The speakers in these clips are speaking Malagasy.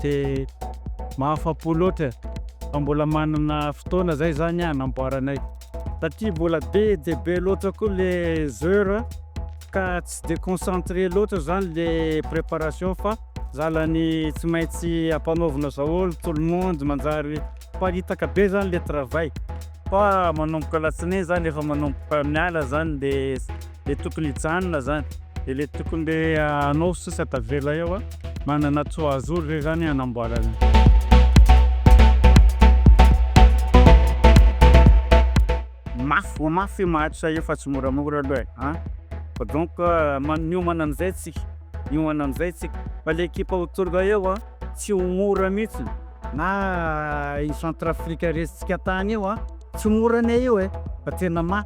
de mahafa-po loatra fa mbola manana fotoana zay zany anamboaranay satria mbola be de be loatra koa les heures ka tsy de concentré loatra zany le préparation fa zalany tsy maintsy ampanaovina zaholy tout le monde manjary paritaka be zany le travail fa manomboka latsinainy zany efa manomboka miala zany le tokony hijanona zany de le tokony le anao sisa tavela eo manana 3 jours zay zany anamboarana. Mafy mahatsa io fa tsy moramora aloha fa donc miomana am'zay tsika fa l'équipe autour eo tsy mora mihitsy na i Centrafrika resitsika tany io tsy moranay io fa tena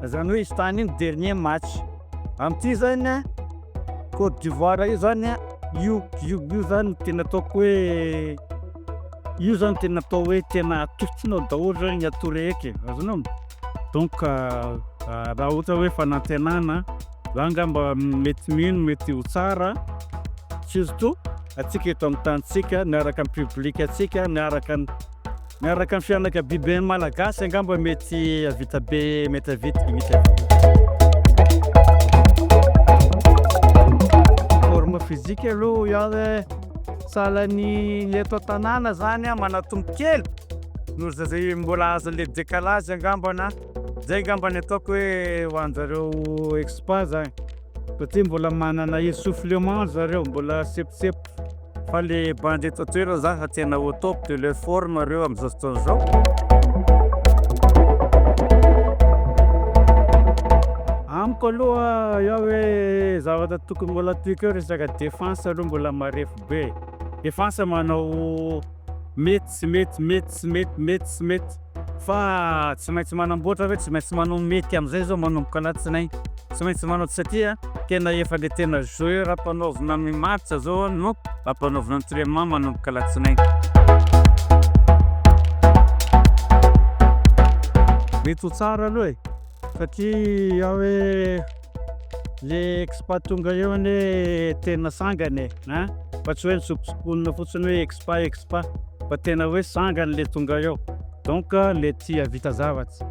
zany hoe izy tany iny dernier match am'ty zany Côte d'Ivoire io zany io zany tena ataoko hoe io zany tena atao hoe tena atositrinao daholo zany ny atory eky azonao donc raha ohatra hoe fanantenana za angamba mety mino mety ho tsara surtout atsika eto amin'ny tanitsika miaraka amin'ny public atsika miaraka ny fianakaviben malagasy angamba mety avita be mety avita forme physique aloha iaho sahalan'ny le atao tanàna zany manatombo kely noho zay mbola azo le décalage angambana zay angambany ataoko hoe ho anjareo expat zany satria mbola manana essoufflement zareo mbola seposepo fa le bande eto atoerana za tena au top de leur forme reo am'izao fotoana zao. Amiko aloha iaho hoe zavatra tokony mbola tiako eo resaka défense aloha mbola marefo be. Défense manao mety tsy mety fa tsy maintsy manamboatra hoe tsy maintsy manao mety am'izay zao manomboka latsinainy tsy maintsy manao satria tena efa le tena joueur ampanaovina amin'ny match zao no ampanaovina entraînement manomboka latsinainy. Mety ho tsara aloha satria iaho hoe le expat tonga eo ane tena sangany fa tsy hoe nisokosokonina fotsiny hoe expat fa tena hoe sangany le tonga eo donc le tia vita zavatra